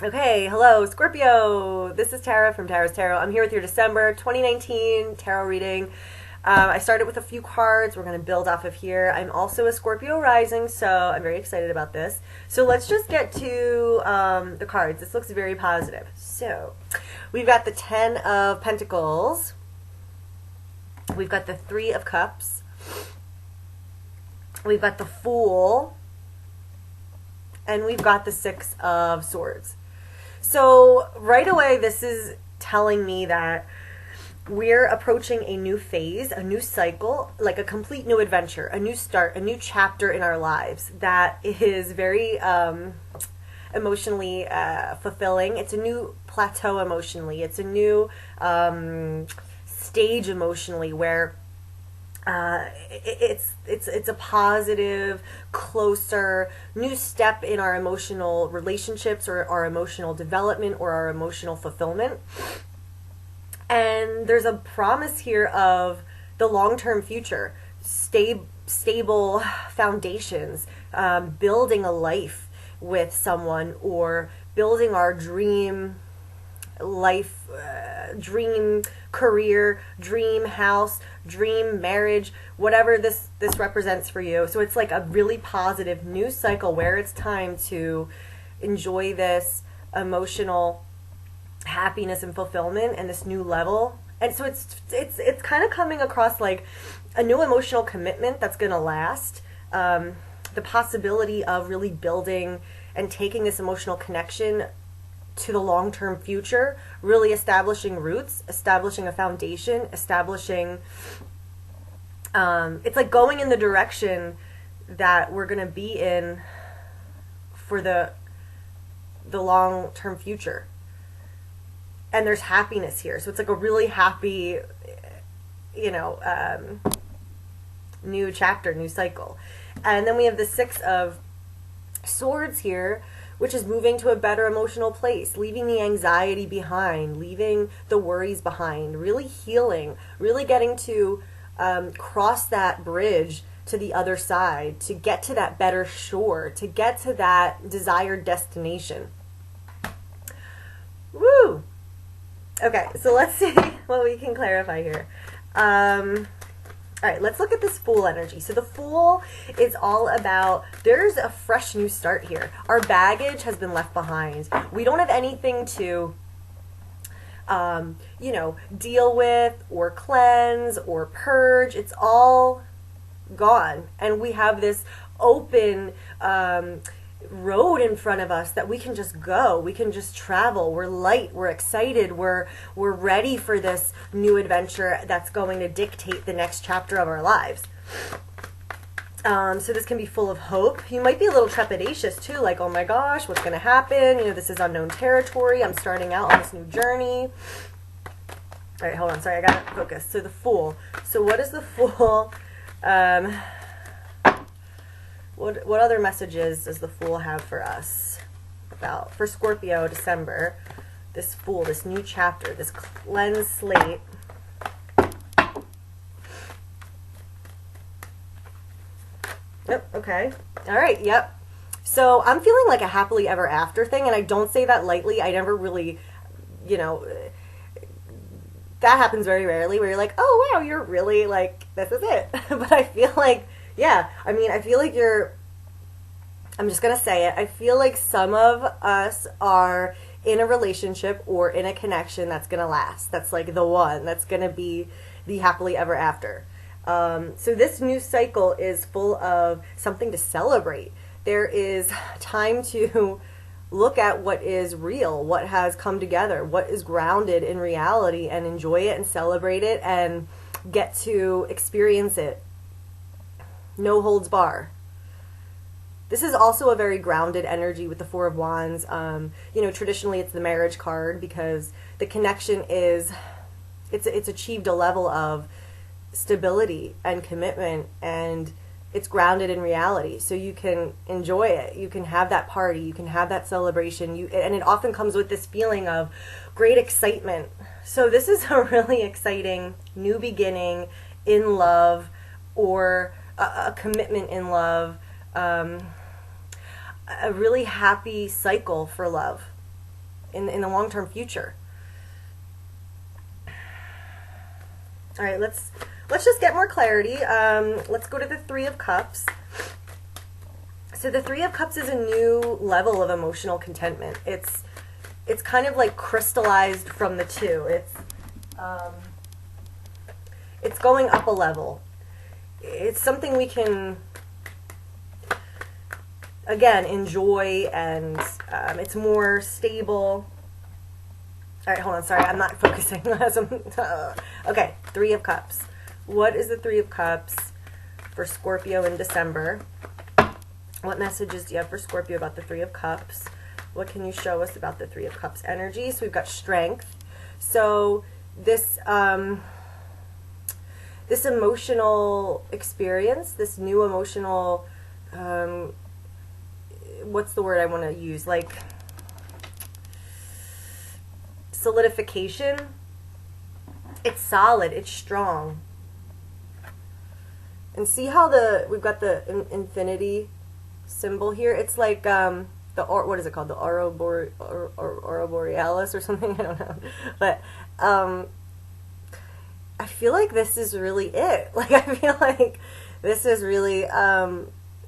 Okay, hello, Scorpio. This is Tara from Tara's Tarot. I'm here with your December 2019 tarot reading. I started with a few cards. We're going to build off of here. I'm also a Scorpio rising, so I'm very excited about this. So let's just get to the cards. This looks very positive. So we've got the Ten of Pentacles. We've got the Three of Cups. We've got the Fool. And we've got the Six of Swords. So right away, this is telling me that we're approaching a new phase, a new cycle, like a complete new adventure, a new start, a new chapter in our lives that is very emotionally fulfilling. It's a new plateau emotionally. It's a new stage emotionally where it's a positive, closer, new step in our emotional relationships or our emotional development or our emotional fulfillment. And there's a promise here of the long-term future, stable foundations, building a life with someone or building our dream life, dream career, dream house, dream marriage, whatever this represents for you. So it's like a really positive new cycle where it's time to enjoy this emotional happiness and fulfillment and this new level. And so it's kind of coming across like a new emotional commitment that's going to last. The possibility of really building and taking this emotional connection to the long-term future, really establishing roots, establishing a foundation, establishing it's like going in the direction that we're going to be in for the long-term future. And there's happiness here. So it's like a really happy, new chapter, new cycle. And then we have the Six of Swords here, which is moving to a better emotional place, leaving the anxiety behind, leaving the worries behind, really healing, really getting to cross that bridge to the other side, to get to that better shore, to get to that desired destination. Woo! Okay, so let's see what we can clarify here. All right, let's look at this Fool energy. So the Fool is all about, there's a fresh new start here. Our baggage has been left behind. We don't have anything to, deal with or cleanse or purge. It's all gone. And we have this open road in front of us that we can just go, we can just travel. We're light, we're excited, we're ready for this new adventure that's going to dictate the next chapter of our lives. So this can be full of hope. You might be a little trepidatious too, like, oh my gosh, what's going to happen? This is unknown territory. I'm starting out on this new journey. All right, hold on, sorry, I gotta focus. So the Fool. So what is the Fool? What other messages does the Fool have for us for Scorpio December? This Fool, this new chapter, this cleansed slate. Yep, okay. All right, yep. So I'm feeling like a happily ever after thing, and I don't say that lightly. I never really, that happens very rarely where you're like, oh, wow, you're really like, this is it. But I feel like, yeah, I feel like I'm just going to say it, I feel like some of us are in a relationship or in a connection that's going to last. That's like the one that's going to be the happily ever after. So this new cycle is full of something to celebrate. There is time to look at what is real, what has come together, what is grounded in reality, and enjoy it and celebrate it and get to experience it. No holds bar. This is also a very grounded energy with the Four of Wands. Traditionally it's the marriage card because the connection is, it's achieved a level of stability and commitment, and it's grounded in reality. So you can enjoy it. You can have that party. You can have that celebration. And it often comes with this feeling of great excitement. So this is a really exciting new beginning in love, or a commitment in love, a really happy cycle for love. in the long-term future. All right, let's just get more clarity. Let's go to the Three of Cups. So the Three of Cups is a new level of emotional contentment. It's kind of like crystallized from the two. It's going up a level. It's something we can, again, enjoy, and it's more stable. All right, hold on. Sorry, I'm not focusing. Okay, Three of Cups. What is the Three of Cups for Scorpio in December? What messages do you have for Scorpio about the Three of Cups? What can you show us about the Three of Cups energy? So we've got strength. So this this emotional experience, this new emotional, what's the word I want to use? Like solidification. It's solid. It's strong. And see how we've got the infinity symbol here. It's like what is it called? The Aurora Borealis or something. I don't know. But I feel like this is really it. Like, I feel like this is really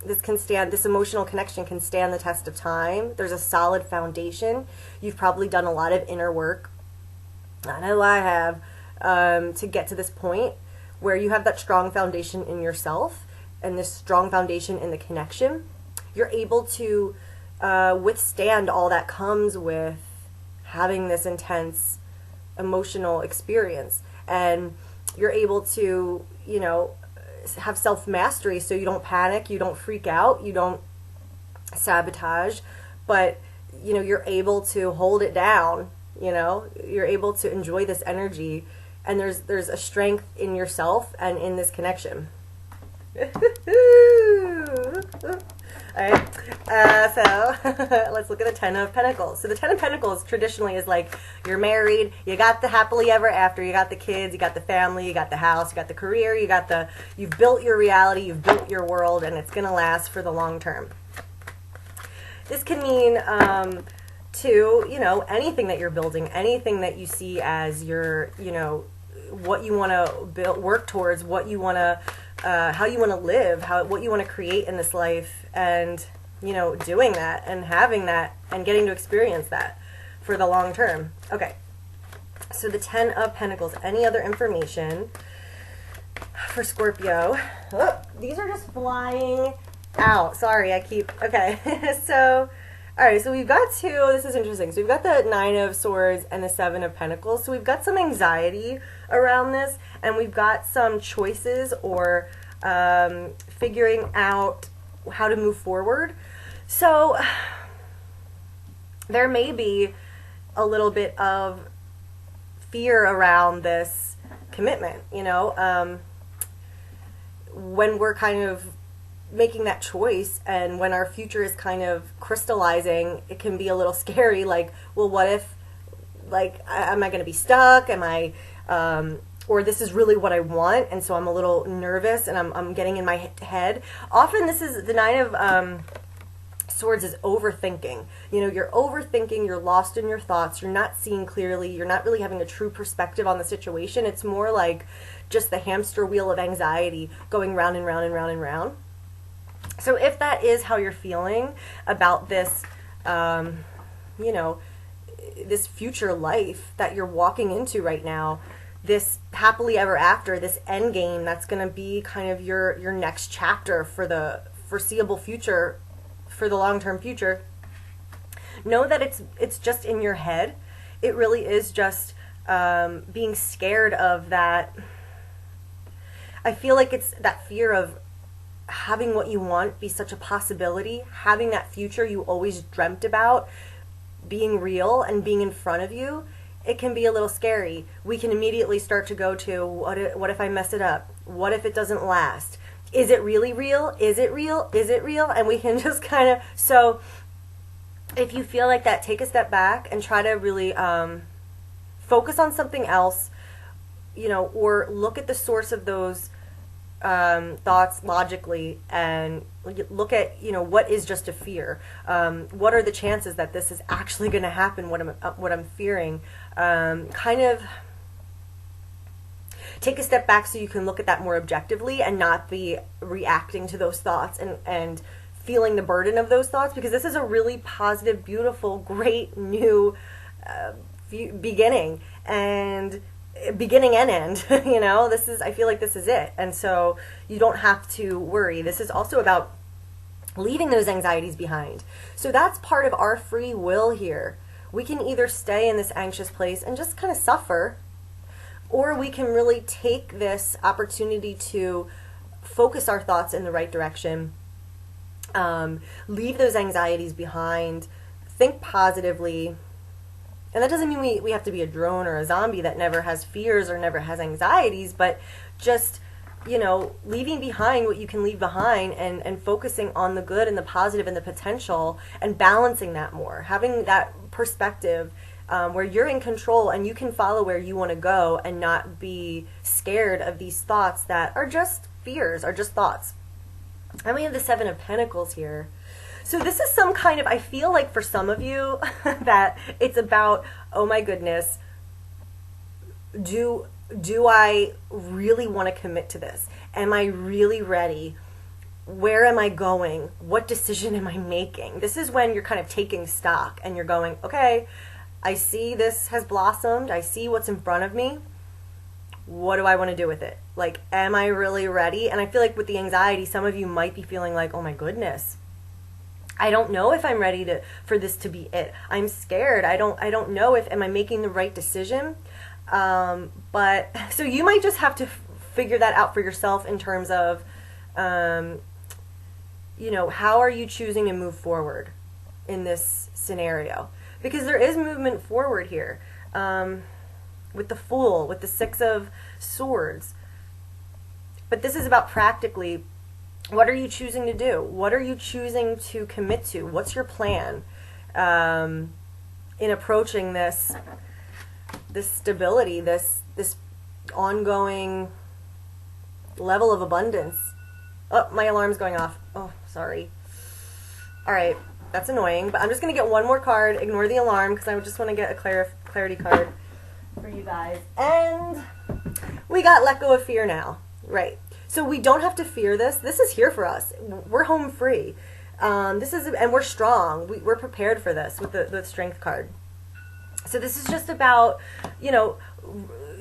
this emotional connection can stand the test of time. There's a solid foundation. You've probably done a lot of inner work. I know I have, to get to this point where you have that strong foundation in yourself and this strong foundation in the connection. You're able to withstand all that comes with having this intense emotional experience, and you're able to, you know, have self-mastery, so you don't panic, you don't freak out, you don't sabotage, but, you know, you're able to hold it down, you know, you're able to enjoy this energy, and there's a strength in yourself and in this connection. Alright, so let's look at the Ten of Pentacles. So the Ten of Pentacles traditionally is like, you're married, you got the happily ever after, you got the kids, you got the family, you got the house, you got the career, you've built your reality, you've built your world, and it's going to last for the long term. This can mean to, you know, anything that you're building, anything that you see as your, you know, what you want to build, work towards, what you want to, how you want to live, what you want to create in this life, and, you know, doing that and having that and getting to experience that for the long term. Okay, so the Ten of Pentacles. Any other information for Scorpio? Oh, these are just flying out. Sorry, okay. So, all right, so we've got two. This is interesting. So we've got the Nine of Swords and the Seven of Pentacles. So we've got some anxiety around this, and we've got some choices or figuring out how to move forward. So there may be a little bit of fear around this commitment, you know, when we're kind of making that choice and when our future is kind of crystallizing, it can be a little scary. Like, well, what if, like, am I going to be stuck? Am I, or this is really what I want, and so I'm a little nervous and I'm getting in my head. Often this is the Nine of Swords is overthinking. You know, you're overthinking, you're lost in your thoughts, you're not seeing clearly, you're not really having a true perspective on the situation. It's more like just the hamster wheel of anxiety going round and round and round and round. So if that is how you're feeling about this, you know, this future life that you're walking into right now, this happily ever after, this end game that's going to be kind of your next chapter for the foreseeable future, for the long-term future, know that it's just in your head. It really is just being scared of that. I feel like it's that fear of having what you want be such a possibility, having that future you always dreamt about being real and being in front of you. It can be a little scary. We can immediately start to go to, what if I mess it up? What if it doesn't last? Is it really real? Is it real? Is it real? And we can just kind of, so if you feel like that, take a step back and try to really focus on something else, you know, or look at the source of those thoughts logically and look at, what is just a fear? What are the chances that this is actually going to happen, what I'm fearing? Kind of take a step back so you can look at that more objectively and not be reacting to those thoughts and feeling the burden of those thoughts, because this is a really positive, beautiful, great new beginning and end. I feel like this is it. And so you don't have to worry. This is also about leaving those anxieties behind. So that's part of our free will here. We can either stay in this anxious place and just kind of suffer, or we can really take this opportunity to focus our thoughts in the right direction, leave those anxieties behind, think positively. And that doesn't mean we have to be a drone or a zombie that never has fears or never has anxieties, but just, leaving behind what you can leave behind and focusing on the good and the positive and the potential and balancing that more, having that perspective where you're in control and you can follow where you want to go and not be scared of these thoughts that are just fears, are just thoughts. And we have the Seven of Pentacles here. So this is some kind of, I feel like for some of you that it's about, oh my goodness, do I really want to commit to this? Am I really ready? Where am I going? What decision am I making? This is when you're kind of taking stock and you're going, okay, I see this has blossomed. I see what's in front of me. What do I want to do with it? Like, am I really ready? And I feel like with the anxiety, some of you might be feeling like, oh my goodness, I don't know if I'm ready for this to be it. I'm scared. I don't know if, am I making the right decision? But so you might just have to figure that out for yourself in terms of, how are you choosing to move forward in this scenario? Because there is movement forward here, with the Fool, with the Six of Swords. But this is about practically, what are you choosing to do? What are you choosing to commit to? What's your plan in approaching this stability, this ongoing level of abundance? Oh, my alarm's going off. Oh, sorry. All right, that's annoying, but I'm just going to get one more card. Ignore the alarm because I just want to get a clarity card for you guys. And we got Let Go of Fear now. Right. So we don't have to fear this. This is here for us. We're home free. And we're strong. We're prepared for this with the Strength card. So this is just about,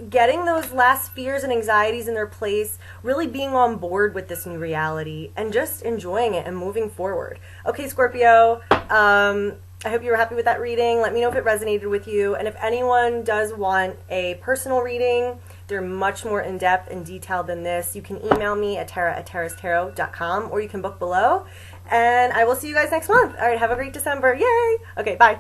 getting those last fears and anxieties in their place, really being on board with this new reality and just enjoying it and moving forward. Okay, Scorpio, I hope you were happy with that reading. Let me know if it resonated with you. And if anyone does want a personal reading, they're much more in-depth and detailed than this. You can email me at tara@tarastarot.com, or you can book below. And I will see you guys next month. All right, have a great December. Yay! Okay, bye.